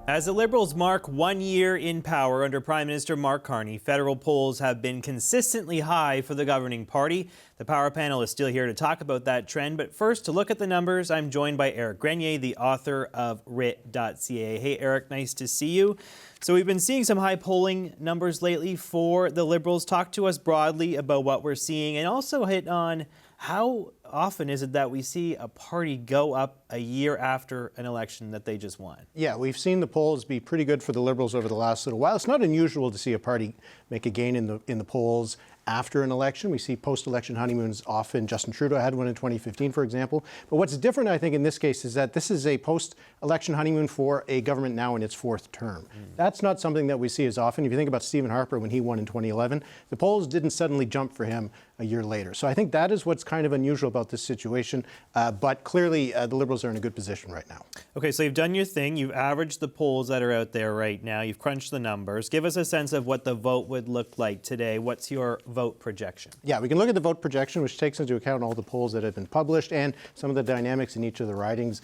As the Liberals mark 1 year in power under Prime Minister Mark Carney, federal polls have been consistently high for the governing party. The Power Panel is still here to talk about that trend, but first, to look at the numbers, I'm joined by Éric Grenier, the author of writ.ca. Hey, Éric, nice to see you. So we've been seeing some high polling numbers lately for the Liberals. Talk to us broadly about what we're seeing and also hit on how often is it that we see a party go up a year after an election that they just won? Yeah, we've seen the polls be pretty good for the Liberals over the last little while. It's not unusual to see a party make a gain in the polls after an election. We see post-election honeymoons often. Justin Trudeau had one in 2015, for example. But what's different, I think, in this case is that this is a post-election honeymoon for a government now in its fourth term. That's not something that we see as often. If you think about Stephen Harper when he won in 2011, the polls didn't suddenly jump for him a year later. So I think that is what's kind of unusual about this situation. But clearly, the Liberals are in a good position right now. Okay, so you've done your thing. You've averaged the polls that are out there right now. You've crunched the numbers. Give us a sense of what the vote would look like today. What's your vote projection? Yeah, we can look at the vote projection, which takes into account all the polls that have been published and some of the dynamics in each of the ridings.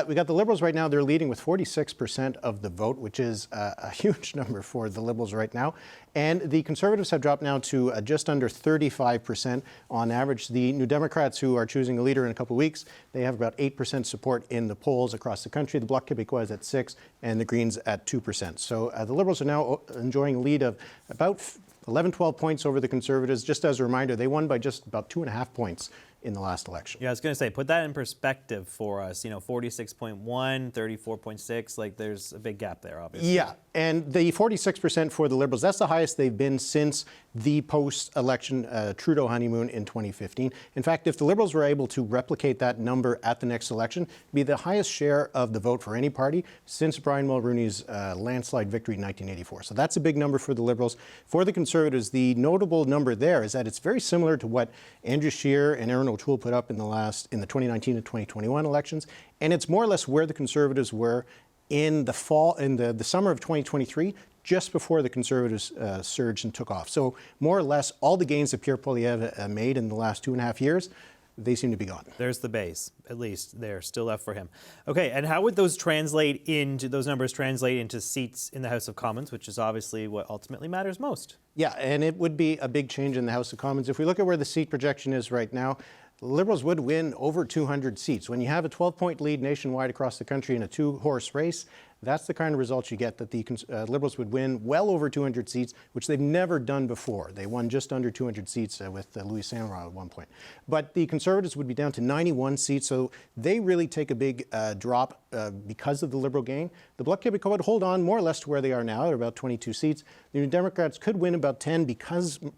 We got the Liberals right now. They're leading with 46% of the vote, which is a huge number for the Liberals right now. And the Conservatives have dropped now to just under 35% on average. The New Democrats, who are choosing a leader in a couple of weeks, they have about 8% support in the polls across the country. The Bloc Québécois is at 6% and the Greens at 2%. So the Liberals are now enjoying a lead of about 11, 12 points over the Conservatives. Just as a reminder, they won by just about 2.5 points in the last election. Yeah, I was going to say, put that in perspective for us. 46.1, 34.6, like there's a big gap there, obviously. Yeah, and the 46% for the Liberals, that's the highest they've been since the post-election Trudeau honeymoon in 2015. In fact, if the Liberals were able to replicate that number at the next election, it'd be the highest share of the vote for any party since Brian Mulroney's landslide victory in 1984. So that's a big number for the Liberals. For the Conservatives, the notable number there is that it's very similar to what Andrew Scheer and Erin O'Toole put up in the 2019 and 2021 elections, and it's more or less where the Conservatives were in the fall, in the summer of 2023, just before the Conservatives surged and took off. So more or less, all the gains that Pierre Poilievre made in the last 2.5 years, they seem to be gone. There's the base, at least they're still left for him. Okay, and how would those numbers translate into seats in the House of Commons, which is obviously what ultimately matters most? Yeah, and it would be a big change in the House of Commons. If we look at where the seat projection is right now, the Liberals would win over 200 seats. When you have a 12-point lead nationwide across the country in a two-horse race, that's the kind of results you get, that the Liberals would win well over 200 seats, which they've never done before. They won just under 200 seats with Louis Saint-Laurent at one point. But the Conservatives would be down to 91 seats, so they really take a big drop because of the Liberal gain. The Bloc Québécois would hold on more or less to where they are now. They're about 22 seats. The New Democrats could win about 10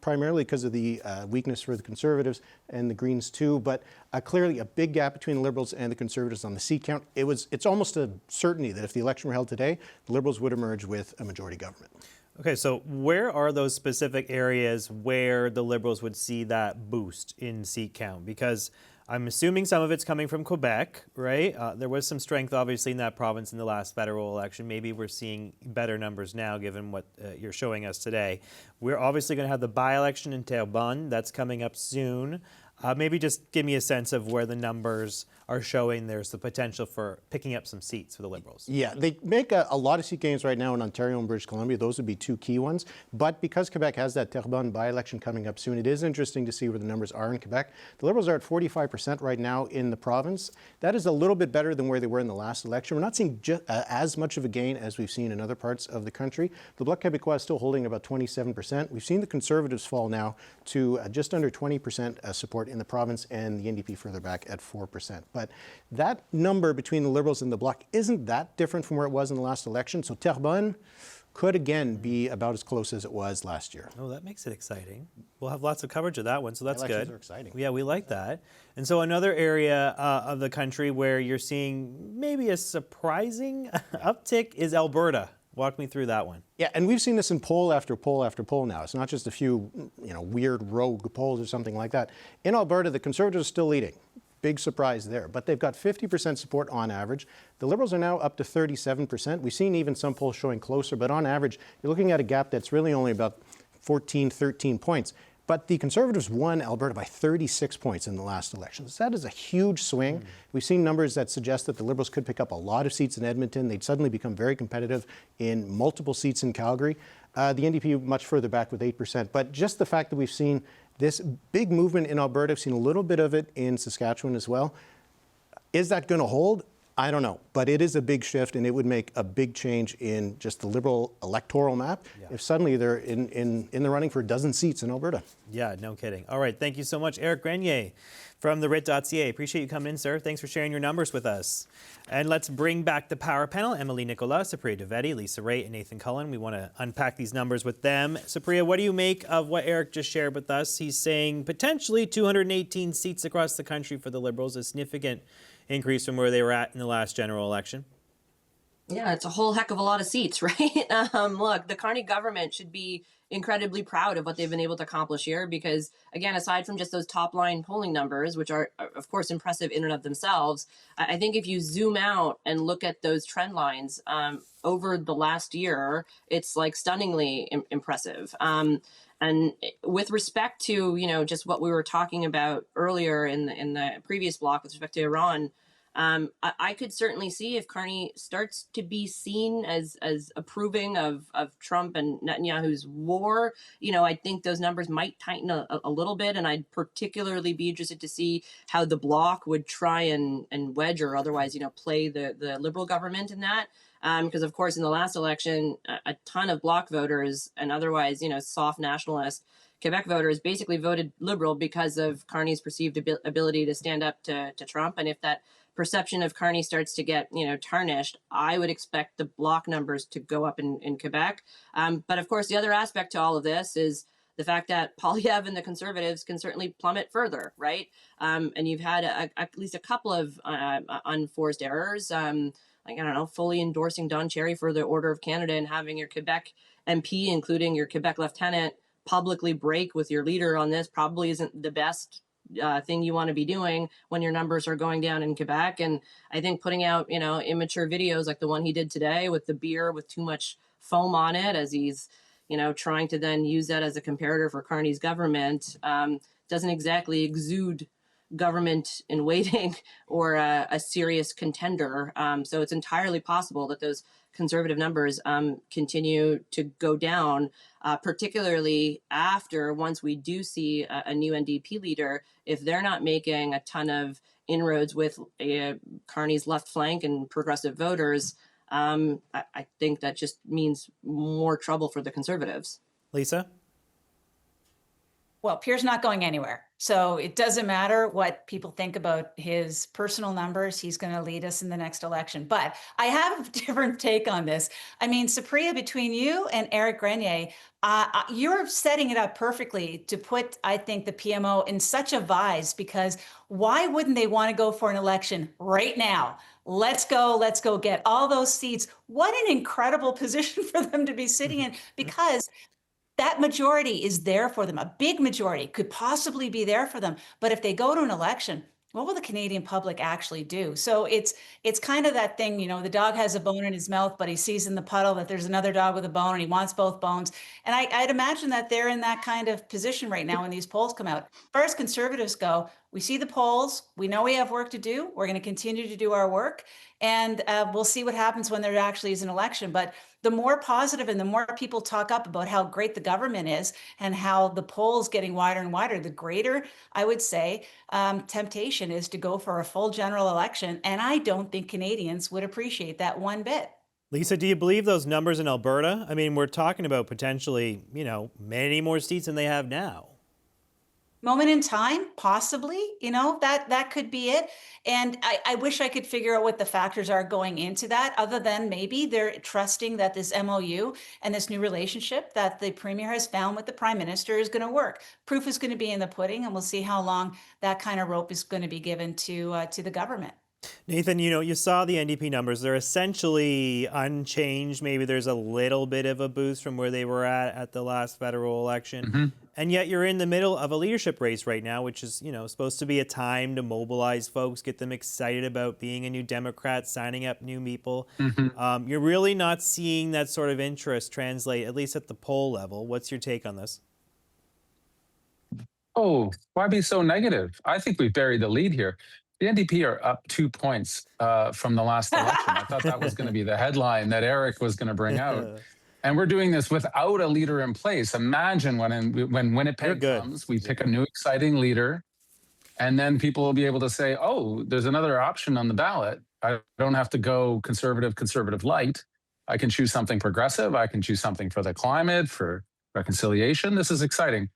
primarily because of the weakness for the Conservatives and the Greens too, but clearly a big gap between the Liberals and the Conservatives on the seat count. It's almost a certainty that if the election were held today, the Liberals would emerge with a majority government. Okay, so where are those specific areas where the Liberals would see that boost in seat count? Because I'm assuming some of it's coming from Quebec, right? There was some strength, obviously, in that province in the last federal election. Maybe we're seeing better numbers now, given what you're showing us today. We're obviously going to have the by-election in Terrebonne. That's coming up soon. Maybe just give me a sense of where the numbers are showing there's the potential for picking up some seats for the Liberals. Yeah, they make a lot of seat gains right now in Ontario and British Columbia. Those would be two key ones. But because Quebec has that Terrebonne by-election coming up soon, it is interesting to see where the numbers are in Quebec. The Liberals are at 45% right now in the province. That is a little bit better than where they were in the last election. We're not seeing as much of a gain as we've seen in other parts of the country. The Bloc Québécois is still holding about 27%. We've seen the Conservatives fall now to just under 20% support in the province, and the NDP further back at 4%. But that number between the Liberals and the Bloc isn't that different from where it was in the last election. So Terrebonne could again be about as close as it was last year. Oh, that makes it exciting. We'll have lots of coverage of that one, so that's good. Elections are exciting. Yeah, we like that. And so another area of the country where you're seeing maybe a surprising uptick is Alberta. Walk me through that one. Yeah, and we've seen this in poll after poll after poll now. It's not just a few, weird rogue polls or something like that. In Alberta, the Conservatives are still leading. Big surprise there. But they've got 50% support on average. The Liberals are now up to 37%. We've seen even some polls showing closer, but on average, you're looking at a gap that's really only about 14, 13 points. But the Conservatives won Alberta by 36 points in the last elections. That is a huge swing. We've seen numbers that suggest that the Liberals could pick up a lot of seats in Edmonton. They'd suddenly become very competitive in multiple seats in Calgary. The NDP much further back with 8%. But just the fact that we've seen this big movement in Alberta, I've seen a little bit of it in Saskatchewan as well. Is that going to hold? I don't know, but it is a big shift, and it would make a big change in just the Liberal electoral map if suddenly they're in the running for a dozen seats in Alberta. Yeah, no kidding. All right, thank you so much, Éric Grenier from the Writ.ca. Appreciate you coming in, sir. Thanks for sharing your numbers with us. And let's bring back the power panel. Emily Nicola, Supriya Dwivedi, Lisa Ray, and Nathan Cullen. We want to unpack these numbers with them. Supriya, what do you make of what Éric just shared with us? He's saying potentially 218 seats across the country for the Liberals, a significant increase from where they were at in the last general election. Yeah, it's a whole heck of a lot of seats, right? Look, the Carney government should be incredibly proud of what they've been able to accomplish here because, again, aside from just those top-line polling numbers, which are, of course, impressive in and of themselves, I think if you zoom out and look at those trend lines over the last year, it's like stunningly impressive. And with respect to, just what we were talking about earlier in the previous block with respect to Iran, I could certainly see if Carney starts to be seen as approving of Trump and Netanyahu's war, I think those numbers might tighten a little bit. And I'd particularly be interested to see how the bloc would try and wedge or otherwise, play the Liberal government in that. Because, of course, in the last election, a ton of bloc voters and otherwise, soft nationalist Quebec voters basically voted Liberal because of Carney's perceived ability to stand up to Trump. And if that perception of Carney starts to get, tarnished, I would expect the bloc numbers to go up in Quebec. But, of course, the other aspect to all of this is the fact that Poilievre and the Conservatives can certainly plummet further, right? And you've had at least a couple of unforced errors. Fully endorsing Don Cherry for the Order of Canada and having your Quebec MP, including your Quebec lieutenant, publicly break with your leader on this probably isn't the best thing you want to be doing when your numbers are going down in Quebec. And I think putting out, immature videos like the one he did today with the beer with too much foam on it as he's, trying to then use that as a comparator for Carney's government doesn't exactly exude government in waiting or a serious contender. So it's entirely possible that those Conservative numbers continue to go down, particularly once we do see a new NDP leader, if they're not making a ton of inroads with Carney's left flank and progressive voters. I think that just means more trouble for the Conservatives. Lisa? Well, Pierre's not going anywhere. So it doesn't matter what people think about his personal numbers. He's going to lead us in the next election. But I have a different take on this. I mean, Supriya, between you and Éric Grenier, you're setting it up perfectly to put, I think, the PMO in such a vise, because why wouldn't they want to go for an election right now? Let's go get all those seats. What an incredible position for them to be sitting in, because that majority is there for them. A big majority could possibly be there for them. But if they go to an election, what will the Canadian public actually do? So it's kind of that thing, the dog has a bone in his mouth, but he sees in the puddle that there's another dog with a bone and he wants both bones. And I'd imagine that they're in that kind of position right now when these polls come out. As far as Conservatives go, we see the polls. We know we have work to do. We're going to continue to do our work. And we'll see what happens when there actually is an election. But the more positive and the more people talk up about how great the government is and how the polls getting wider and wider, the greater, I would say, temptation is to go for a full general election. And I don't think Canadians would appreciate that one bit. Lisa, do you believe those numbers in Alberta? I mean, we're talking about potentially, many more seats than they have now. Moment in time, possibly, that could be it. And I wish I could figure out what the factors are going into that, other than maybe they're trusting that this MOU and this new relationship that the Premier has found with the Prime Minister is going to work. Proof is going to be in the pudding, and we'll see how long that kind of rope is going to be given to the government. Nathan, you saw the NDP numbers. They're essentially unchanged. Maybe there's a little bit of a boost from where they were at the last federal election. Mm-hmm. And yet you're in the middle of a leadership race right now, which is, supposed to be a time to mobilize folks, get them excited about being a new Democrat, signing up new people. Mm-hmm. You're really not seeing that sort of interest translate, at least at the poll level. What's your take on this? Oh, why be so negative? I think we've buried the lead here. The NDP are up 2 points from the last election. I thought that was going to be the headline that Éric was going to bring out. And we're doing this without a leader in place. Imagine when Winnipeg comes, we pick a new exciting leader, and then people will be able to say, oh, there's another option on the ballot. I don't have to go conservative light. I can choose something progressive. I can choose something for the climate, for reconciliation. This is exciting.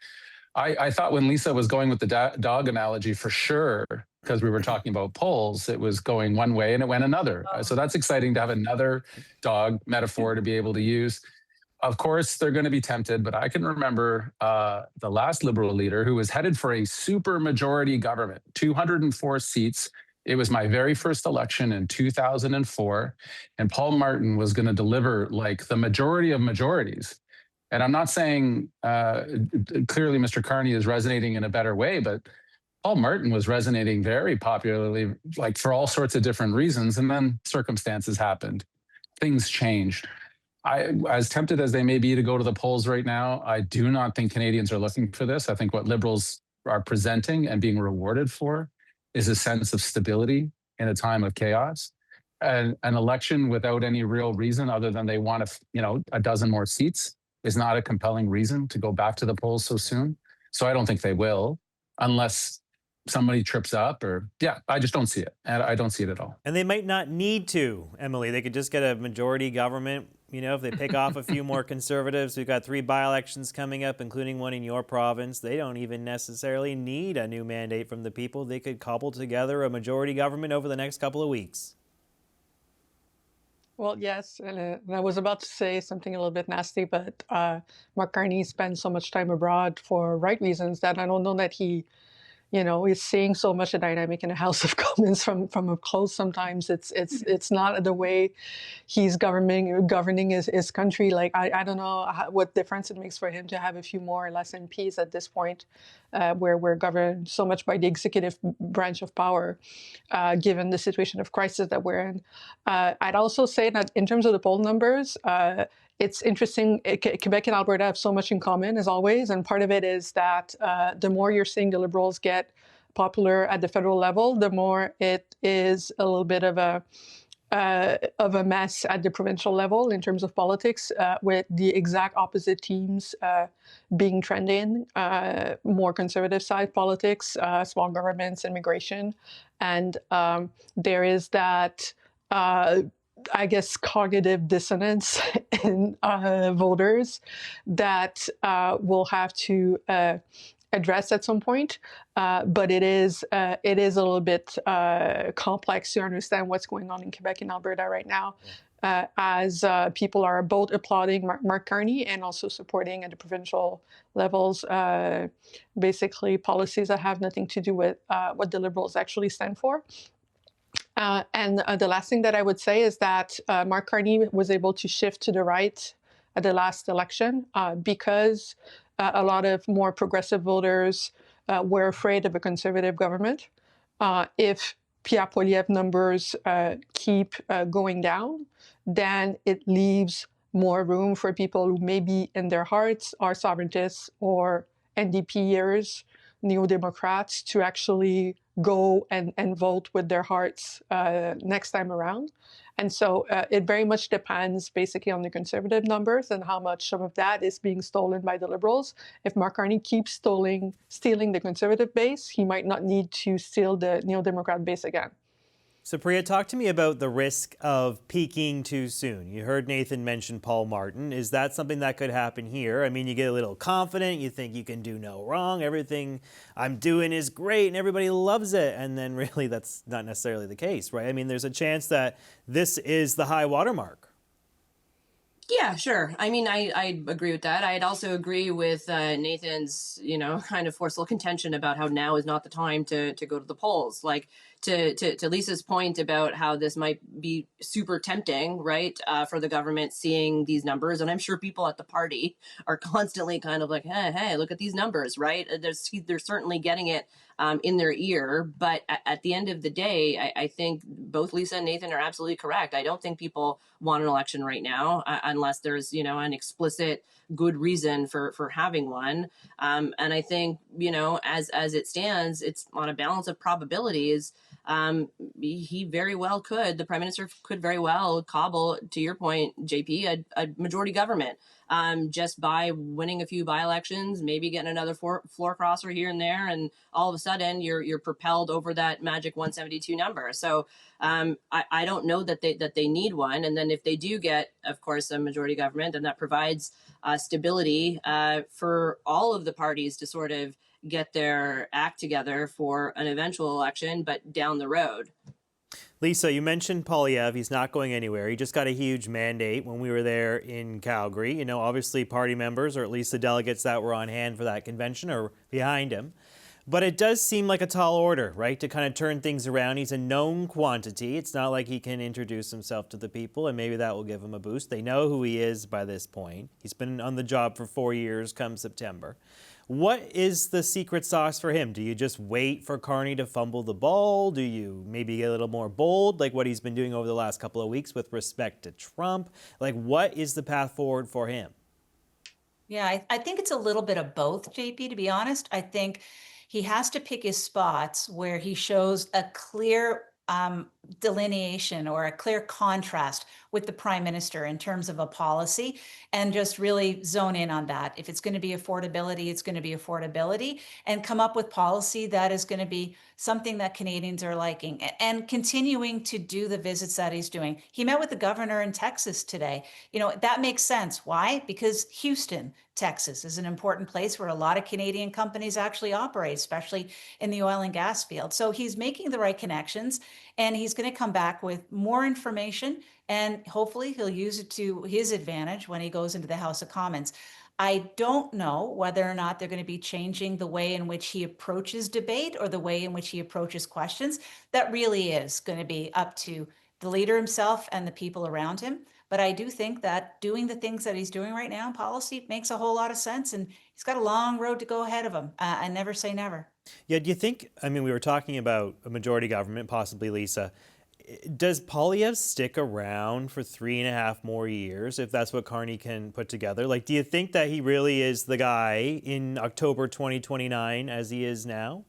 I thought when Lisa was going with the dog analogy, for sure, because we were talking about polls, it was going one way and it went another. So that's exciting to have another dog metaphor to be able to use. Of course, they're going to be tempted, but I can remember the last Liberal leader who was headed for a super majority government, 204 seats. It was my very first election in 2004, and Paul Martin was going to deliver like the majority of majorities. And I'm not saying clearly Mr. Carney is resonating in a better way, but Paul Martin was resonating very popularly, like for all sorts of different reasons. And then circumstances happened. Things changed. As tempted as they may be to go to the polls right now, I do not think Canadians are looking for this. I think what Liberals are presenting and being rewarded for is a sense of stability in a time of chaos. And an election without any real reason other than they want a dozen more seats is not a compelling reason to go back to the polls so soon. So I don't think they will, unless somebody trips up I just don't see it. And I don't see it at all. And they might not need to, Emily. They could just get a majority government. If they pick off a few more conservatives. We've got 3 by-elections coming up, including one in your province. They don't even necessarily need a new mandate from the people. They could cobble together a majority government over the next couple of weeks. Well, yes, and I was about to say something a little bit nasty, but Mark Carney spends so much time abroad for right reasons that I don't know that he, is seeing so much a dynamic in the House of Commons from up close. Sometimes it's not the way he's governing his country. Like I don't know what difference it makes for him to have a few more or less MPs at this point, where we're governed so much by the executive branch of power, given the situation of crisis that we're in. I'd also say that in terms of the poll numbers, it's interesting. Quebec and Alberta have so much in common, as always, and part of it is that the more you're seeing the Liberals get popular at the federal level, the more it is a little bit of a mess at the provincial level in terms of politics, with the exact opposite teams being trending, more conservative side politics, small governments, immigration, and there is that. I guess cognitive dissonance in voters that we'll have to address at some point, but it is a little bit complex to understand what's going on in Quebec and Alberta right now, as people are both applauding Mark Carney and also supporting at the provincial levels basically policies that have nothing to do with what the Liberals actually stand for. And the last thing that I would say is that Mark Carney was able to shift to the right at the last election because a lot of more progressive voters were afraid of a conservative government. If Pierre Poilievre numbers keep going down, then it leaves more room for people who maybe in their hearts are sovereigntists or NDPers, Neo-Democrats, to actually go and vote with their hearts next time around. And so it very much depends basically on the conservative numbers and how much some of that is being stolen by the Liberals. If Mark Carney keeps stealing the conservative base, he might not need to steal the Neo-Democrat base again. So Priya, talk to me about the risk of peaking too soon. You heard Nathan mention Paul Martin. Is that something that could happen here? I mean, you get a little confident, you think you can do no wrong, everything I'm doing is great and everybody loves it. And then really that's not necessarily the case, right? I mean, there's a chance that this is the high watermark. Yeah, sure. I mean, I agree with that. I'd also agree with Nathan's, kind of forceful contention about how now is not the time to go to the polls. Like to Lisa's point about how this might be super tempting, right, for the government seeing these numbers. And I'm sure people at the party are constantly kind of like, hey, look at these numbers, right? They're certainly getting it in their ear. But at the end of the day, I think both Lisa and Nathan are absolutely correct. I don't think people want an election right now unless there's, an explicit good reason for having one. And I think, as it stands, it's on a balance of probabilities. He very well could, the Prime Minister could very well cobble, to your point, JP, a majority government just by winning a few by-elections, maybe getting another floor crosser here and there, and all of a sudden you're propelled over that magic 172 number. So I don't know that they need one. And then if they do get, of course, a majority government, then that provides stability for all of the parties to sort of get their act together for an eventual election, but down the road. Lisa, you mentioned Poilievre. He's not going anywhere. He just got a huge mandate when we were there in Calgary. Obviously party members, or at least the delegates that were on hand for that convention, are behind him. But it does seem like a tall order, right, to kind of turn things around. He's a known quantity. It's not like he can introduce himself to the people, and maybe that will give him a boost. They know who he is by this point. He's been on the job for 4 years come September. What is the secret sauce for him? Do you just wait for Carney to fumble the ball? Do you maybe get a little more bold, like what he's been doing over the last couple of weeks with respect to Trump? Like, what is the path forward for him? Yeah, I think it's a little bit of both, JP, to be honest. I think he has to pick his spots where he shows a clear delineation or a clear contrast with the Prime Minister in terms of a policy, and just really zone in on that. If it's going to be affordability, it's going to be affordability, and come up with policy that is going to be something that Canadians are liking, and continuing to do the visits that he's doing. He met with the governor in Texas today. That makes sense. Why? Because Houston, Texas is an important place where a lot of Canadian companies actually operate, especially in the oil and gas field. So he's making the right connections, and he's going to come back with more information, and hopefully he'll use it to his advantage when he goes into the House of Commons. I don't know whether or not they're going to be changing the way in which he approaches debate or the way in which he approaches questions. That really is going to be up to the leader himself and the people around him. But I do think that doing the things that he's doing right now in policy makes a whole lot of sense. And he's got a long road to go ahead of him. I never say never. Yeah, do you think, we were talking about a majority government, possibly, Lisa. Does Poilievre stick around for 3.5 more years if that's what Carney can put together? Like, do you think that he really is the guy in October 2029 as he is now?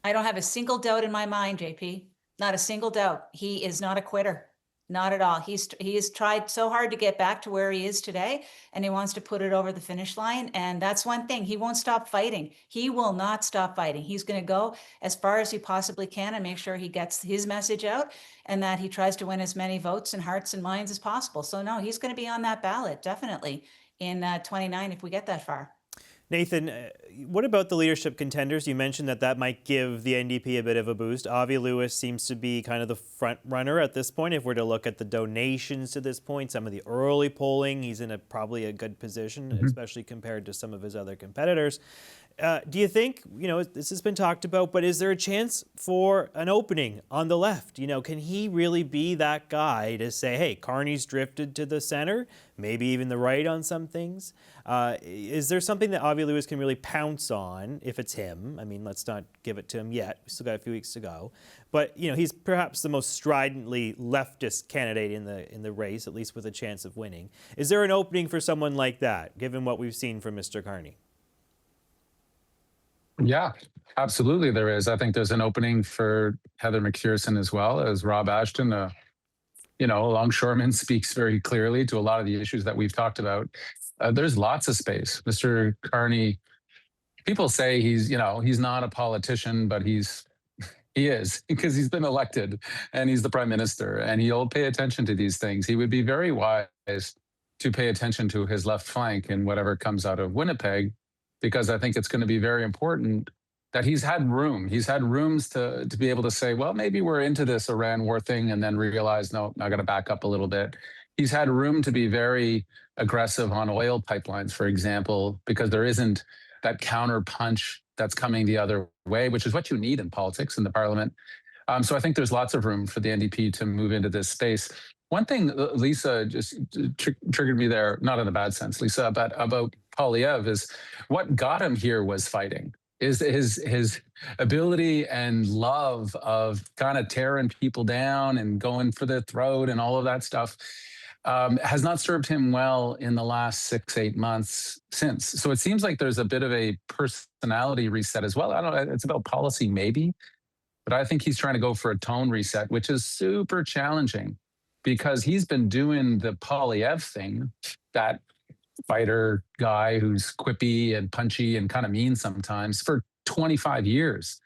I don't have a single doubt in my mind, JP. Not a single doubt. He is not a quitter. Not at all. He has tried so hard to get back to where he is today, and he wants to put it over the finish line. And that's one thing. He won't stop fighting. He will not stop fighting. He's going to go as far as he possibly can and make sure he gets his message out, and that he tries to win as many votes and hearts and minds as possible. So no, he's going to be on that ballot, definitely, in 29 if we get that far. Nathan, what about the leadership contenders? You mentioned that might give the NDP a bit of a boost. Avi Lewis seems to be kind of the front runner at this point. If we're to look at the donations to this point, some of the early polling, he's in probably a good position, especially compared to some of his other competitors. Do you think, this has been talked about, but is there a chance for an opening on the left? Can he really be that guy to say, hey, Carney's drifted to the center, maybe even the right on some things? Is there something that Avi Lewis can really pounce on if it's him? Let's not give it to him yet. We still got a few weeks to go. But, he's perhaps the most stridently leftist candidate in the race, at least with a chance of winning. Is there an opening for someone like that, given what we've seen from Mr. Carney? Yeah, absolutely there is. I think there's an opening for Heather McPherson as well as Rob Ashton. A longshoreman speaks very clearly to a lot of the issues that we've talked about. There's lots of space. Mr. Carney, people say he's not a politician, but he is, because he's been elected and he's the Prime Minister, and he'll pay attention to these things. He would be very wise to pay attention to his left flank and whatever comes out of Winnipeg, because I think it's going to be very important that he's had room. He's had rooms to be able to say, well, maybe we're into this Iran war thing, and then realize, no, I got to back up a little bit. He's had room to be very aggressive on oil pipelines, for example, because there isn't that counter punch that's coming the other way, which is what you need in politics in the parliament. So I think there's lots of room for the NDP to move into this space. One thing, Lisa, just triggered me there, not in a bad sense, Lisa, but about Poilievre, is what got him here was fighting. is his ability and love of kind of tearing people down and going for the throat and all of that stuff has not served him well in the last 6-8 months since. So it seems like there's a bit of a personality reset as well. I don't know, it's about policy maybe, but I think he's trying to go for a tone reset, which is super challenging because he's been doing the Polyev thing, that fighter guy who's quippy and punchy and kind of mean sometimes, for 25 years.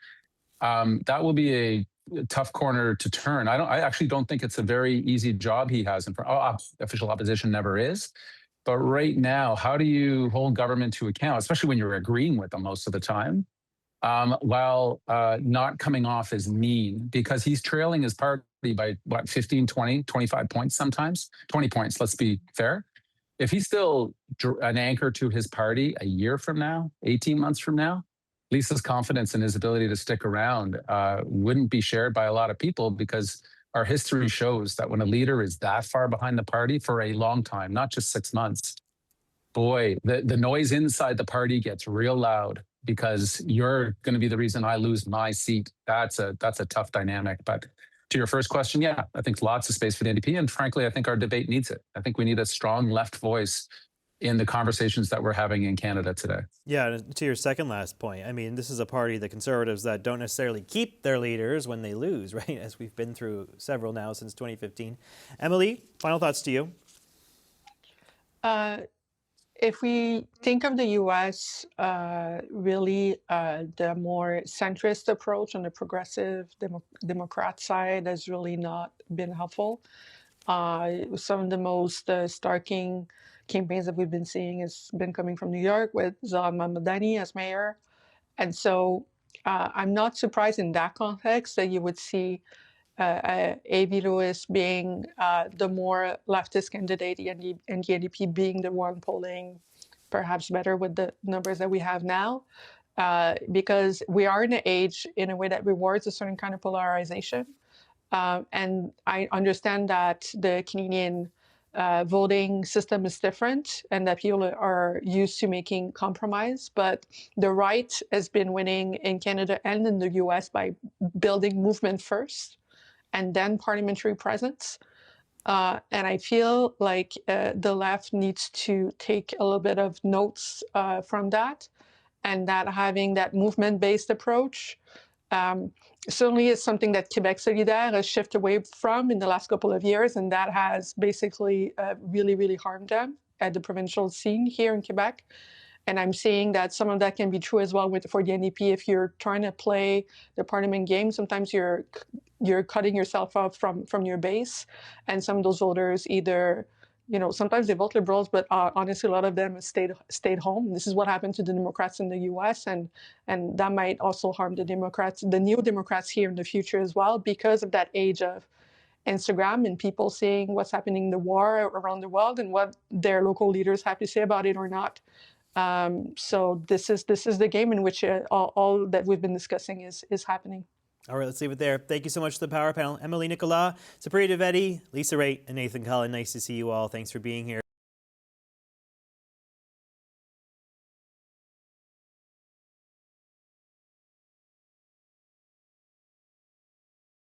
That will be a tough corner to turn. I actually don't think it's a very easy job he has in front. Official opposition never is. But right now, how do you hold government to account, especially when you're agreeing with them most of the time, while not coming off as mean? Because he's trailing his party by, 15, 20, 25 points sometimes. 20 points, let's be fair. If he's still an anchor to his party a year from now, 18 months from now, Lisa's confidence in his ability to stick around wouldn't be shared by a lot of people, because our history shows that when a leader is that far behind the party for a long time, not just 6 months, boy, the noise inside the party gets real loud, because you're going to be the reason I lose my seat. That's a tough dynamic. But to your first question, yeah, I think lots of space for the NDP. And frankly, I think our debate needs it. I think we need a strong left voice in the conversations that we're having in Canada today. Yeah, to your second last point, I mean, this is a party, the Conservatives, that don't necessarily keep their leaders when they lose, right? As we've been through several now since 2015. Emily, final thoughts to you. If we think of the U.S., really the more centrist approach on the progressive Democrat side has really not been helpful. Some of the most starking campaigns that we've been seeing has been coming from New York with Zohar Mamdani as mayor. And so I'm not surprised in that context that you would see A.B. Lewis being the more leftist candidate and the NDP being the one polling perhaps better with the numbers that we have now, because we are in an age in a way that rewards a certain kind of polarization. And I understand that the Canadian voting system is different and that people are used to making compromise, but the right has been winning in Canada and in the US by building movement first and then parliamentary presence. And I feel like the left needs to take a little bit of notes from that, and that having that movement-based approach certainly is something that Québec Solidaire has shifted away from in the last couple of years, and that has basically really, really harmed them at the provincial scene here in Quebec. And I'm seeing that some of that can be true as well for the NDP. If you're trying to play the parliament game, sometimes you're cutting yourself off from your base, and some of those voters either, sometimes they vote Liberals, but honestly, a lot of them have stayed home. This is what happened to the Democrats in the U.S., and that might also harm the Democrats, the New Democrats here in the future as well, because of that age of Instagram and people seeing what's happening in the war around the world and what their local leaders have to say about it or not. So this is the game in which all that we've been discussing is happening. All right, let's leave it there. Thank you so much to the Power Panel. Emily Nicolas, Supriya Dwivedi, Lisa Raitt, and Nathan Cullen. Nice to see you all. Thanks for being here.